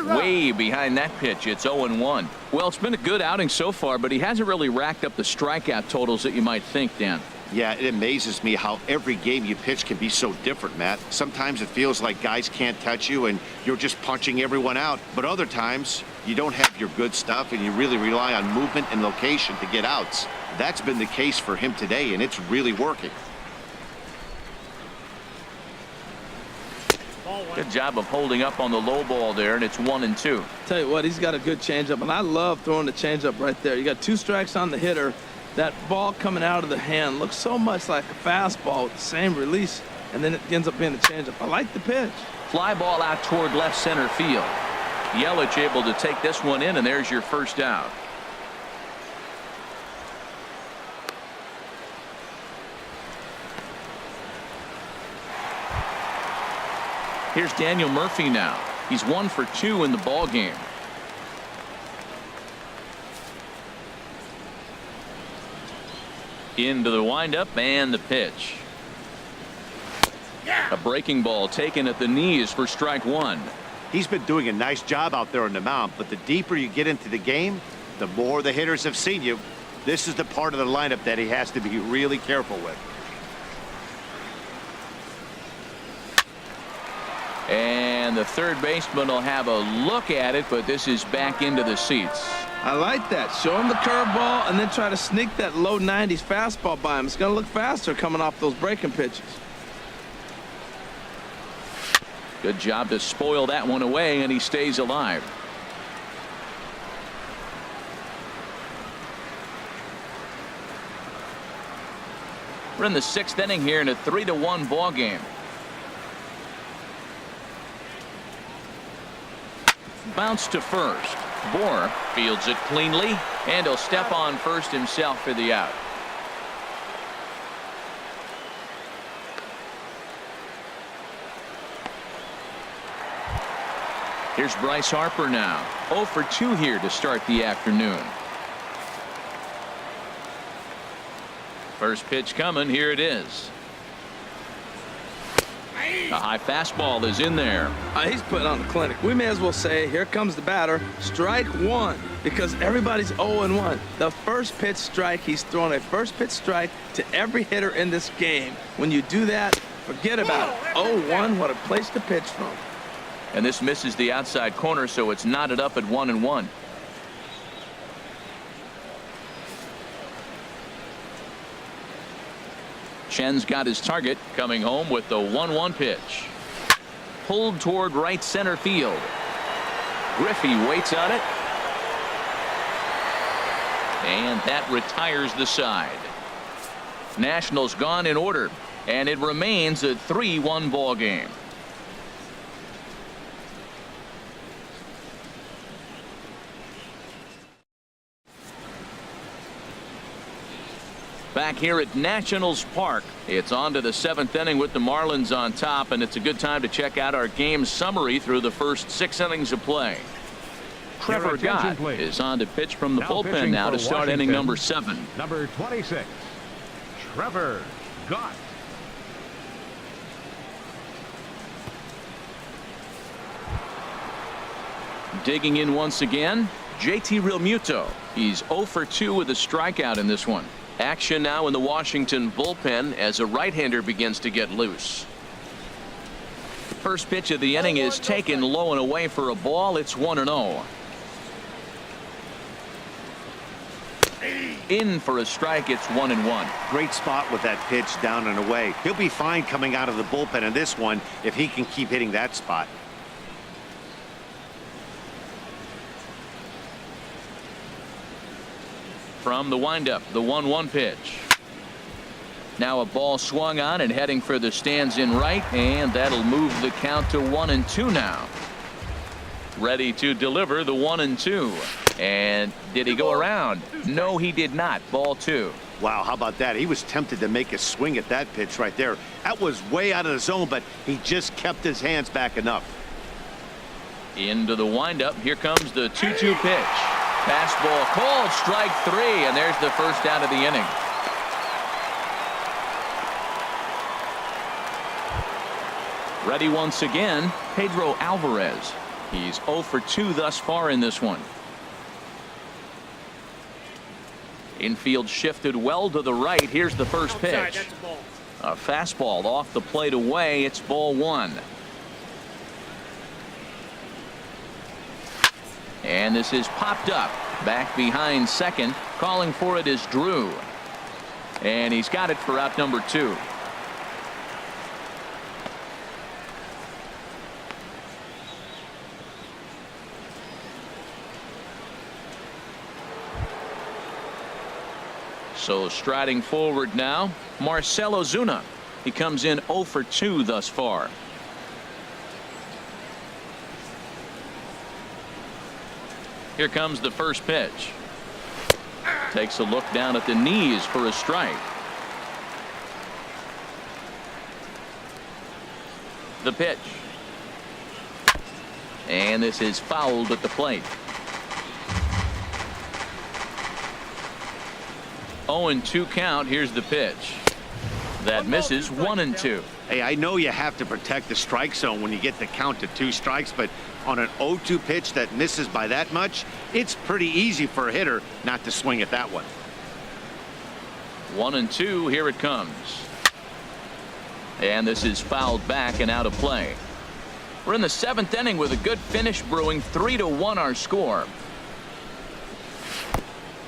Way behind that pitch. It's 0-1. Well, it's been a good outing so far, but he hasn't really racked up the strikeout totals that you might think, Dan. Yeah, it amazes me how every game you pitch can be so different, Matt. Sometimes it feels like guys can't touch you and you're just punching everyone out. But other times you don't have your good stuff and you really rely on movement and location to get outs. That's been the case for him today, and it's really working. Good job of holding up on the low ball there, and it's 1-2. Tell you what, he's got a good changeup, and I love throwing the changeup right there. You got 2 strikes on the hitter. That ball coming out of the hand looks so much like a fastball with the same release, and then it ends up being a changeup. I like the pitch. Fly ball out toward left center field. Yelich able to take this one in, and there's your first out. Here's Daniel Murphy now. He's 1 for 2 in the ball game. Into the windup and the pitch. A breaking ball taken at the knees for strike 1. He's been doing a nice job out there on the mound, but the deeper you get into the game, the more the hitters have seen you. This is the part of the lineup that he has to be really careful with. And the third baseman will have a look at it, but this is back into the seats. I like that. Show him the curveball and then try to sneak that low 90s fastball by him. It's going to look faster coming off those breaking pitches. Good job to spoil that one away, and he stays alive. We're in the 6th inning here in a 3-1 ball game. Bounce to first. Bohr fields it cleanly, and he'll step on first himself for the out. Here's Bryce Harper now. 0 for 2 here to start the afternoon. First pitch coming. Here it is. A high fastball is in there. He's putting on the clinic. We may as well say, here comes the batter. Strike 1, because everybody's 0-1. The first pitch strike, he's throwing a first pitch strike to every hitter in this game. When you do that, forget about it. 0-1, what a place to pitch from. And this misses the outside corner, so it's knotted up at 1-1. Chen's got his target, coming home with the 1-1 pitch. Pulled toward right center field. Griffey waits on it. And that retires the side. Nationals gone in order, and it remains a 3-1 ball game. Back here at Nationals Park, it's on to the 7th inning with the Marlins on top, and it's a good time to check out our game summary through the first 6 innings of play. Trevor Gott is on to pitch from the bullpen now to start inning number 7. Number 26, Trevor Gott. Digging in once again, JT Realmuto. He's 0 for 2 with a strikeout in this one. Action now in the Washington bullpen as a right-hander begins to get loose. First pitch of the inning is taken low and away for a ball. It's 1-0. In for a strike. It's 1-1. Great spot with that pitch down and away. He'll be fine coming out of the bullpen in this one if he can keep hitting that spot. From the windup, the 1-1 pitch. Now a ball swung on and heading for the stands in right, and that'll move the count to 1-2 now. Ready to deliver the 1-2. And did he go around? No, he did not. Ball 2. Wow, how about that? He was tempted to make a swing at that pitch right there. That was way out of the zone, but he just kept his hands back enough. Into the windup. Here comes the 2-2 pitch. Fastball called, strike 3, and there's the first out of the inning. Ready once again, Pedro Alvarez. He's 0 for 2 thus far in this one. Infield shifted well to the right. Here's the first pitch. A fastball off the plate away. It's ball 1. And this is popped up. Back behind second. Calling for it is Drew. And he's got it for out number 2. So striding forward now, Marcell Ozuna. He comes in 0 for 2 thus far. Here comes the first pitch. Takes a look down at the knees for a strike. The pitch. And this is fouled at the plate. 0-2 count. Here's the pitch. That misses. 1-2. Hey, I know you have to protect the strike zone when you get the count to 2 strikes, but on an 0-2 pitch that misses by that much, it's pretty easy for a hitter not to swing at that one. 1-2. Here it comes. And this is fouled back and out of play. We're in the 7th inning with a good finish brewing. 3-1 our score.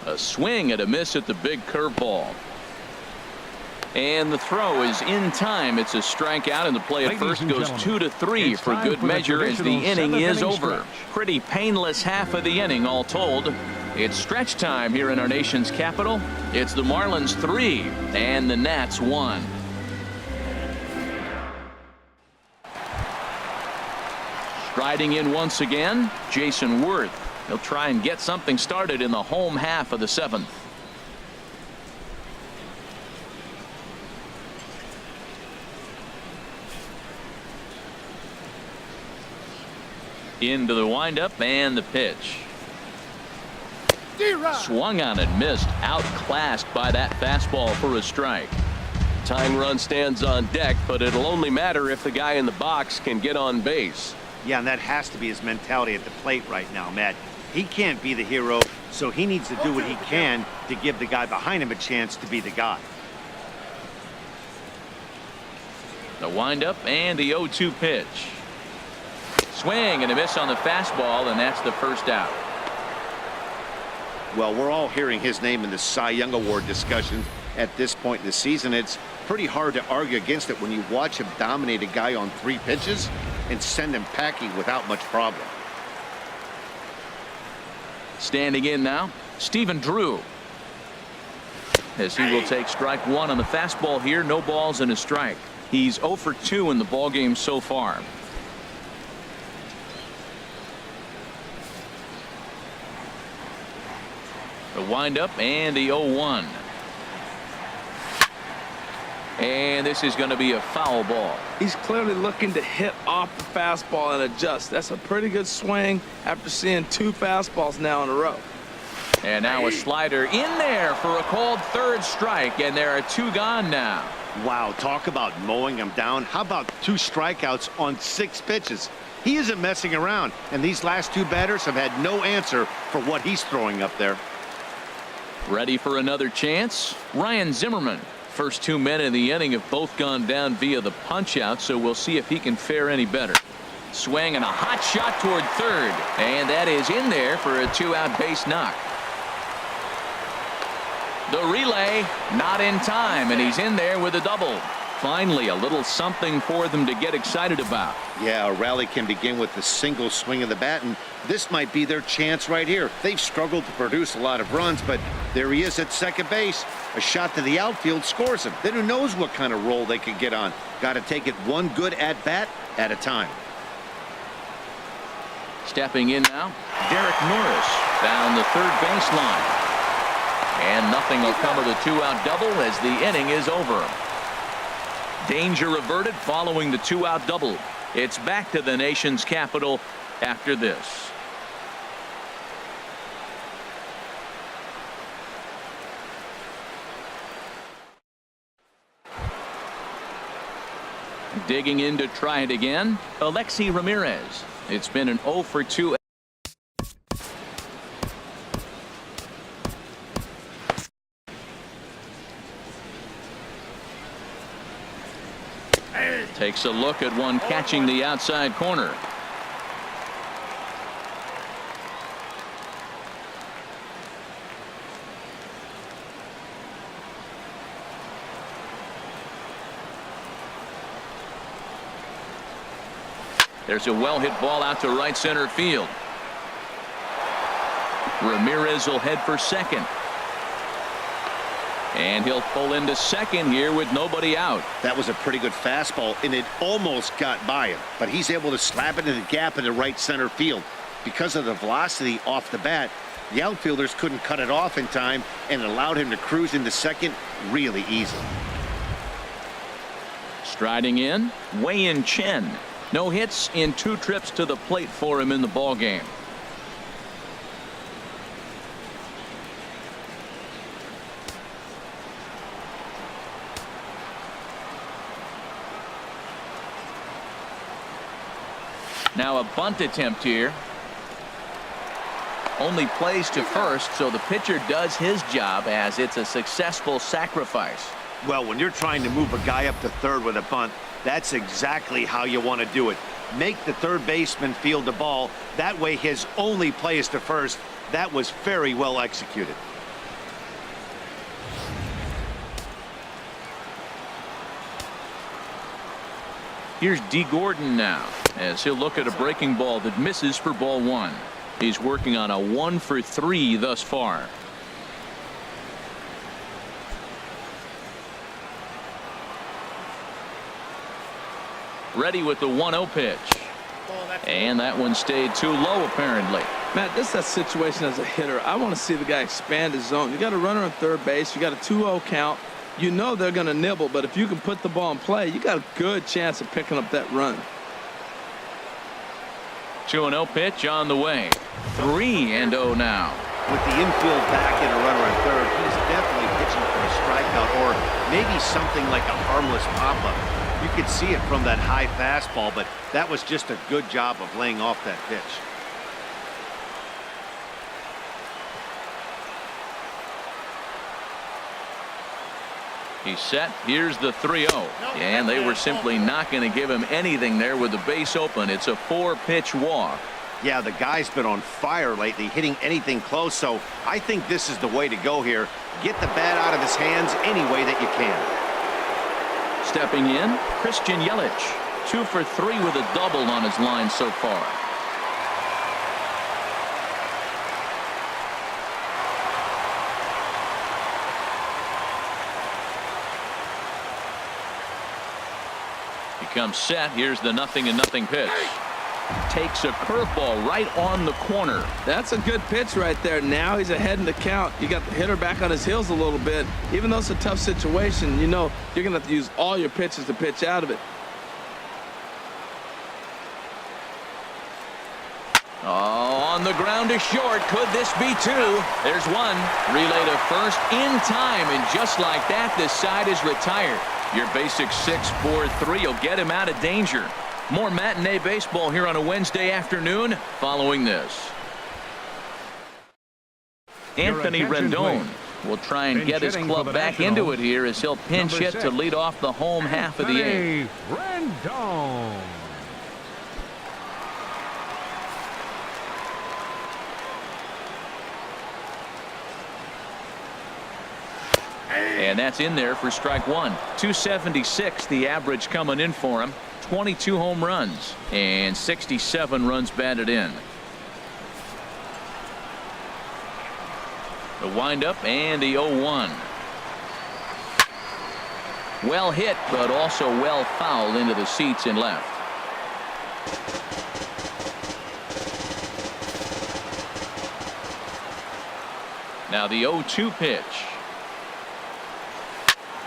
A swing and a miss at the big curveball. And the throw is in time. It's a strikeout, and the play at first goes 2-3 for good measure as the inning is over. Pretty painless half of the inning all told. It's stretch time here in our nation's capital. It's the Marlins 3 and the Nats 1. Striding in once again, Jason Worth. He'll try and get something started in the home half of the 7th. Into the windup and the pitch. Swung on and missed. Outclassed by that fastball for a strike. Tying run stands on deck, but it'll only matter if the guy in the box can get on base. Yeah, and that has to be his mentality at the plate right now, Matt. He can't be the hero, so he needs to do what he can to give the guy behind him a chance to be the guy. The windup and the 0-2 pitch. Swing and a miss on the fastball, and that's the first out. Well, we're all hearing his name in the Cy Young Award discussion at this point in the season. It's pretty hard to argue against it when you watch him dominate a guy on 3 pitches and send him packing without much problem. Standing in now, Stephen Drew. As he will take strike 1 on the fastball here. No balls and a strike. He's 0 for 2 in the ballgame so far. The windup and the 0-1. And this is going to be a foul ball. He's clearly looking to hit off the fastball and adjust. That's a pretty good swing after seeing 2 fastballs now in a row. And now a slider in there for a called 3rd strike, and there are 2 gone now. Wow, talk about mowing him down. How about 2 strikeouts on 6 pitches? He isn't messing around, and these last 2 batters have had no answer for what he's throwing up there. Ready for another chance? Ryan Zimmerman. First 2 men in the inning have both gone down via the punch out, so we'll see if he can fare any better. Swing and a hot shot toward 3rd, and that is in there for a 2-out base knock. The relay not in time, and he's in there with a double. Finally, a little something for them to get excited about. Yeah, a rally can begin with a single swing of the bat, and this might be their chance right here. They've struggled to produce a lot of runs, but there he is at second base. A shot to the outfield scores him. Then who knows what kind of roll they could get on. Got to take it one good at-bat at a time. Stepping in now, Derek Norris down the 3rd baseline. And nothing will come of the 2-out double as the inning is over. Danger averted following the 2-out double. It's back to the nation's capital after this. Digging in to try it again, Alexi Ramirez. It's been an 0 for 2. Takes a look at one catching the outside corner. There's a well-hit ball out to right center field. Ramirez will head for second. And he'll pull into second here with nobody out. That was a pretty good fastball, and it almost got by him. But he's able to slap it in the gap in the right center field. Because of the velocity off the bat, the outfielders couldn't cut it off in time, and it allowed him to cruise into second really easily. Striding in, Wei-Yin Chen. No hits in 2 trips to the plate for him in the ballgame. Now a bunt attempt here. Only plays to first, so the pitcher does his job as it's a successful sacrifice. Well, when you're trying to move a guy up to third with a bunt, that's exactly how you want to do it. Make the third baseman field the ball. That way his only play is to first. That was very well executed. Here's D. Gordon now, as he'll look at a breaking ball that misses for ball 1. He's working on a 1 for 3 thus far. Ready with the 1-0 pitch. And that one stayed too low, apparently. Matt, this is that situation as a hitter. I want to see the guy expand his zone. You got a runner on third base. You got a 2-0 count. You know they're going to nibble, but if you can put the ball in play, you got a good chance of picking up that run. 2-0 pitch on the way. 3-0 now. With the infield back and a runner on third, he's definitely pitching for a strikeout or maybe something like a harmless pop-up. You could see it from that high fastball, but that was just a good job of laying off that pitch. He's set. Here's the 3-0. And they were simply not going to give him anything there with the base open. It's a 4-pitch walk. Yeah, the guy's been on fire lately, hitting anything close, so I think this is the way to go here. Get the bat out of his hands any way that you can. Stepping in, Christian Yelich. 2 for 3 with a double on his line so far. He comes set. Here's the 0-0 pitch. Takes a curveball right on the corner. That's a good pitch right there. Now he's ahead in the count. You got the hitter back on his heels a little bit. Even though it's a tough situation, you know you're going to have to use all your pitches to pitch out of it. Oh, on the ground to short. Could this be 2? There's 1. Relay to first in time, and just like that, this side is retired. Your basic 6-4-3 will get him out of danger. More matinee baseball here on a Wednesday afternoon following this. Anthony Rendon will try and get his club back into it here as he'll pinch hit to lead off the home half of the 8th. Rendon. And that's in there for strike 1. 276 the average coming in for him. 22 home runs and 67 runs batted in. The windup and the 0-1. Well hit, but also well fouled into the seats and left. Now the 0-2 pitch.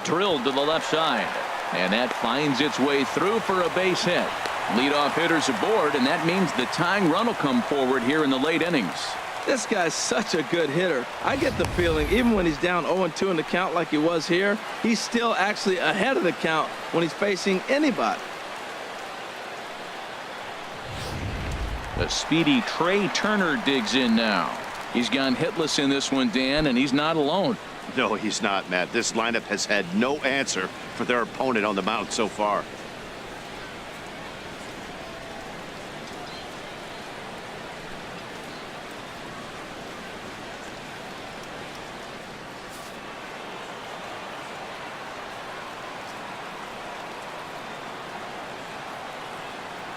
Drilled to the left side. And that finds its way through for a base hit. Leadoff hitters aboard, and that means the tying run will come forward here in the late innings. This guy's such a good hitter. I get the feeling even when he's down 0-2 in the count like he was here, he's still actually ahead of the count when he's facing anybody. The speedy Trey Turner digs in now. He's gone hitless in this one, Dan, and he's not alone. No, he's not, Matt. This lineup has had no answer for their opponent on the mound so far.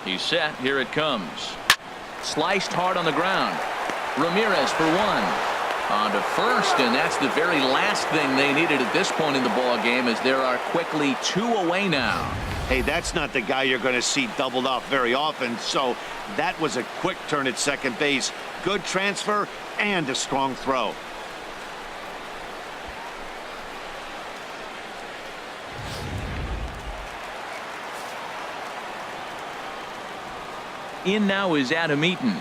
He's set. Here it comes. Sliced hard on the ground. Ramirez for one. On to first, and that's the very last thing they needed at this point in the ball game, as there are quickly 2 away now. Hey, that's not the guy you're going to see doubled off very often, so that was a quick turn at second base. Good transfer and a strong throw. In now is Adam Eaton.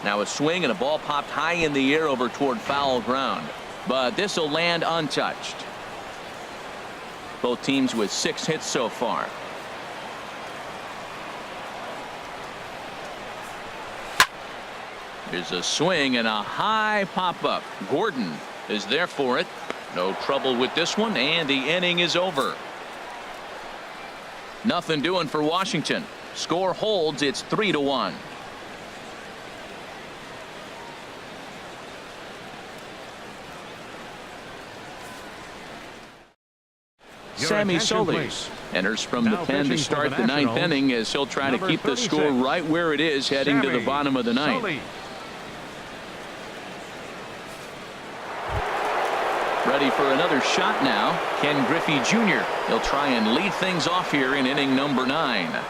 Now a swing and a ball popped high in the air over toward foul ground, but this will land untouched. Both teams with 6 hits so far. Here's a swing and a high pop up. Gordon is there for it. No trouble with this one, and the inning is over. Nothing doing for Washington. Score holds. It's 3-1. Sammy Solis enters from the pen to start the 9th inning, as he'll try to keep the score right where it is heading to the bottom of the 9th. Ready for another shot now. Ken Griffey Jr. He'll try and lead things off here in inning number 9.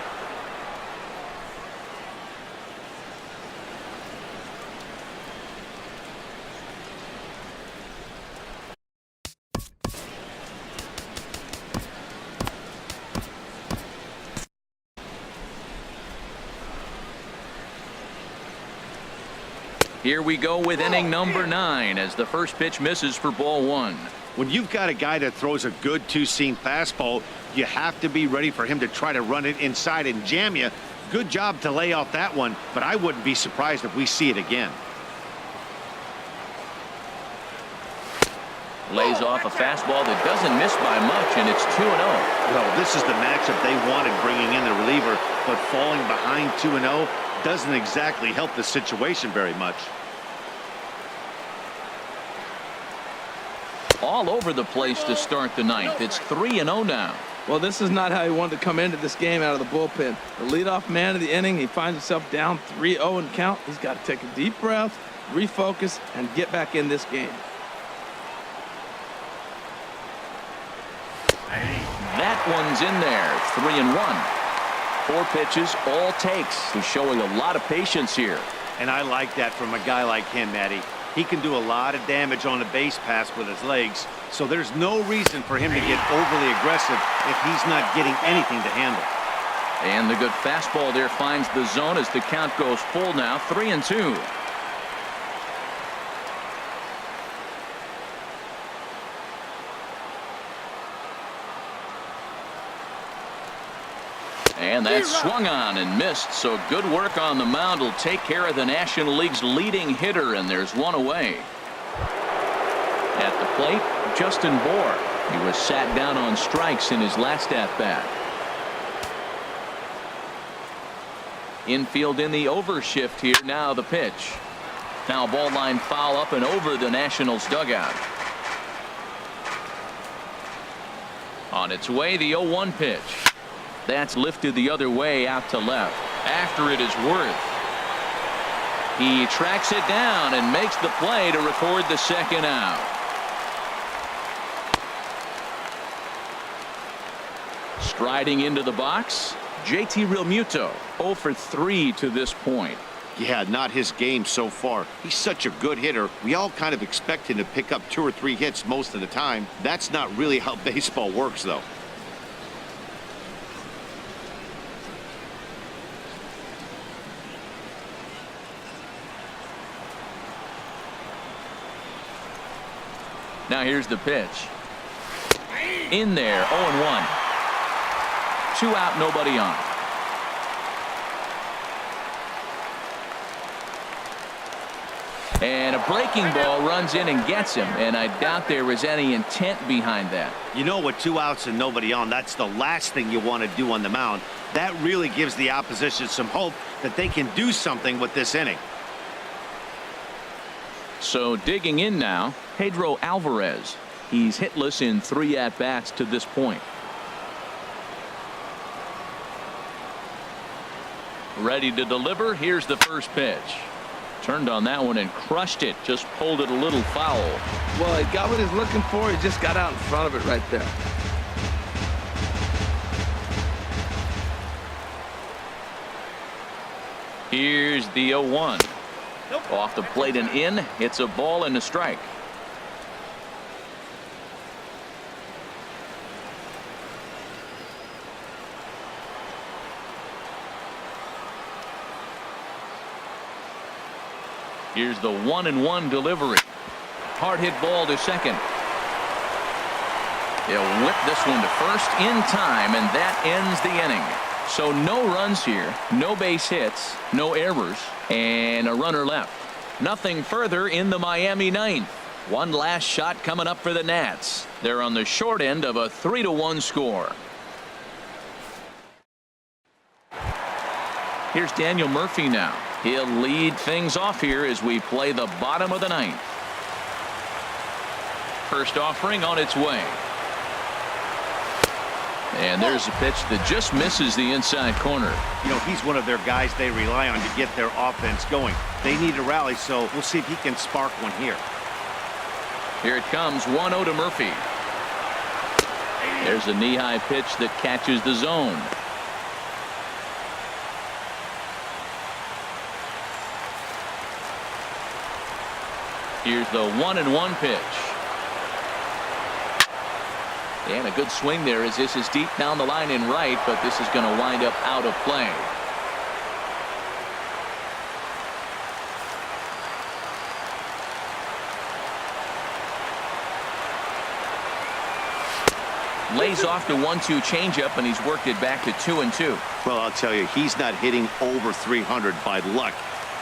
Here we go with inning number 9 as the first pitch misses for ball 1. When you've got a guy that throws a good two-seam fastball, you have to be ready for him to try to run it inside and jam you. Good job to lay off that one, but I wouldn't be surprised if we see it again. Lays off a fastball that doesn't miss by much, and it's 2-0. Well, this is the matchup they wanted, bringing in the reliever, but falling behind 2-0 doesn't exactly help the situation very much. All over the place to start the 9th. It's 3-0 now. Well, this is not how he wanted to come into this game out of the bullpen. The leadoff man of the inning, he finds himself down 3-0 in count. He's got to take a deep breath, refocus, and get back in this game. That one's in there. 3-1. 4 pitches, all takes. He's showing a lot of patience here. And I like that from a guy like him, Matty. He can do a lot of damage on a base pass with his legs, so there's no reason for him to get overly aggressive if he's not getting anything to handle. And the good fastball there finds the zone as the count goes full now. 3-2. And that's swung on and missed, so good work on the mound will take care of the National League's leading hitter, and there's one away. At the plate, Justin Bohr. He was sat down on strikes in his last at-bat. Infield in the overshift here. Now the pitch. Foul ball line foul up and over the Nationals dugout. On its way, the 0-1 pitch. That's lifted the other way out to left. After it is Worth. He tracks it down and makes the play to record the second out. Striding into the box, JT Realmuto, 0 for 3 to this point. Yeah, not his game so far. He's such a good hitter. We all kind of expect him to pick up 2 or 3 hits most of the time. That's not really how baseball works, though. Now here's the pitch. In there, 0-1. 2 out, nobody on. And a breaking ball runs in and gets him, and I doubt there was any intent behind that. You know, with 2 outs and nobody on, that's the last thing you want to do on the mound. That really gives the opposition some hope that they can do something with this inning. So digging in now, Pedro Alvarez. He's hitless in 3 at-bats to this point. Ready to deliver. Here's the first pitch. Turned on that one and crushed it. Just pulled it a little foul. Well, he got what he's looking for. He just got out in front of it right there. Here's the 0-1. Off the plate and in. It's a ball and a strike. Here's the 1-1 delivery. Hard hit ball to second. He'll whip this one to first in time, and that ends the inning. So no runs here, no base hits, no errors, and a runner left. Nothing further in the Miami ninth. One last shot coming up for the Nats. They're on the short end of a 3-1 score. Here's Daniel Murphy now. He'll lead things off here as we play the bottom of the ninth. First offering on its way. And there's a pitch that just misses the inside corner. You know, he's one of their guys they rely on to get their offense going. They need a rally, so we'll see if he can spark one here. Here it comes, 1-0 to Murphy. There's a knee-high pitch that catches the zone. Here's the 1-1 pitch. And a good swing there as this is deep down the line in right, but this is going to wind up out of play. Lays off the 1-2 changeup, and he's worked it back to 2-2. Well, I'll tell you, he's not hitting over 300 by luck.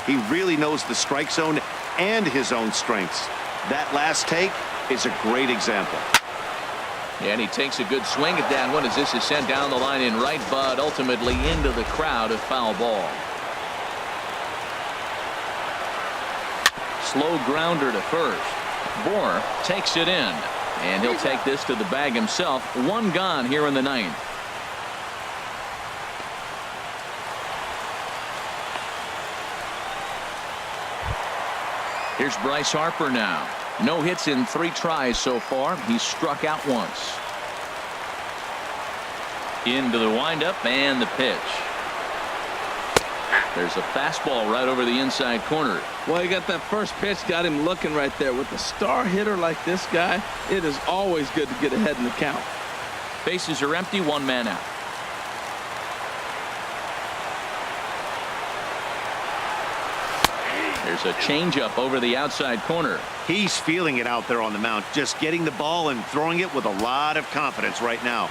He really knows the strike zone and his own strengths. That last take is a great example. And he takes a good swing at that one as this is sent down the line in right, but ultimately into the crowd, a foul ball. Slow grounder to first. Bohr takes it in, and he'll take this to the bag himself. One gone here in the ninth. Here's Bryce Harper now. No hits in 3 tries so far. He's struck out once. Into the windup and the pitch. There's a fastball right over the inside corner. Well, he got that first pitch, got him looking right there. With a star hitter like this guy, it is always good to get ahead in the count. Bases are empty, 1 man out. There's a changeup over the outside corner. He's feeling it out there on the mound, just getting the ball and throwing it with a lot of confidence right now.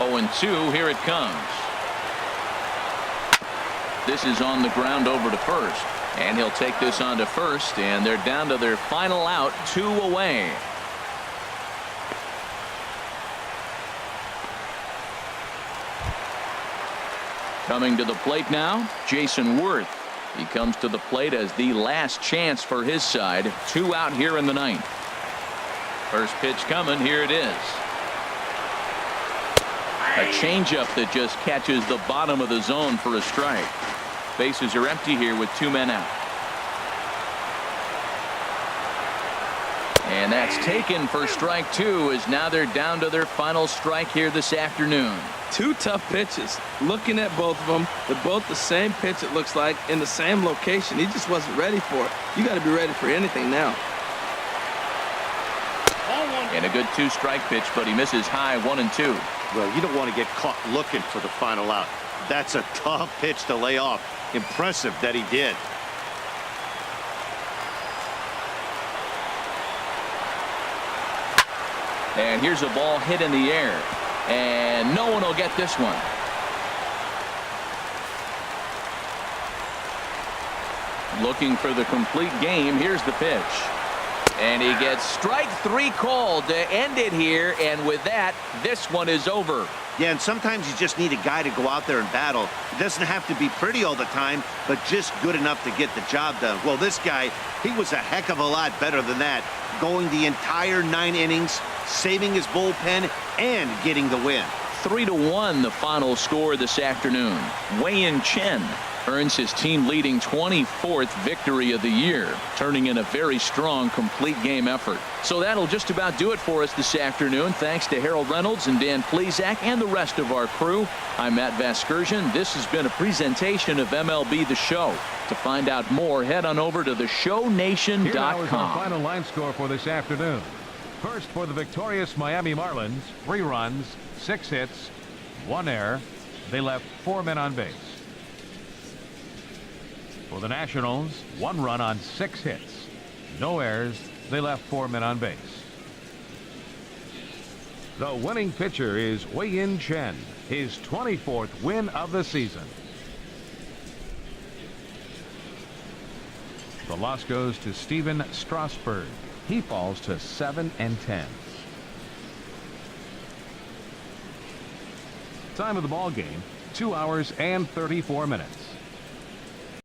Oh, 0-2, here it comes. This is on the ground over to first, and he'll take this on to first, and they're down to their final out, 2 away. Coming to the plate now, Jason Worth. He comes to the plate as the last chance for his side. 2 out here in the ninth. First pitch coming. Here it is. A changeup that just catches the bottom of the zone for a strike. Bases are empty here with 2 men out. And that's taken for strike 2, as now they're down to their final strike here this afternoon. 2 tough pitches. Looking at both of them, they're both the same pitch, it looks like, in the same location. He just wasn't ready for it. You got to be ready for anything now. And a good 2-strike pitch, but he misses high, 1-2. Well, you don't want to get caught looking for the final out. That's a tough pitch to lay off. Impressive that he did. And here's a ball hit in the air. And no one will get this one. Looking for the complete game. Here's the pitch. And he gets strike 3 called to end it here. And with that, this one is over. Yeah, and sometimes you just need a guy to go out there and battle. It doesn't have to be pretty all the time, but just good enough to get the job done. Well, this guy, he was a heck of a lot better than that, going the entire 9 innings, saving his bullpen, and getting the win. 3-1 the final score this afternoon. Wei-Yin Chen earns his team leading 24th victory of the year, turning in a very strong complete game effort. So that'll just about do it for us this afternoon. Thanks to Harold Reynolds and Dan Plesac and the rest of our crew. I'm Matt Vasgersian. This has been a presentation of MLB The Show. To find out more, head on over to theshownation.com. Here now is our final line score for this afternoon. First, for the victorious Miami Marlins, 3 runs, 6 hits, 1 error. They left 4 men on base. For the Nationals, 1 run on 6 hits. No errors. They left 4 men on base. The winning pitcher is Wei-Yin Chen, his 24th win of the season. The loss goes to Steven Strasburg. He falls to 7-10. Time of the ball game, 2 hours and 34 minutes.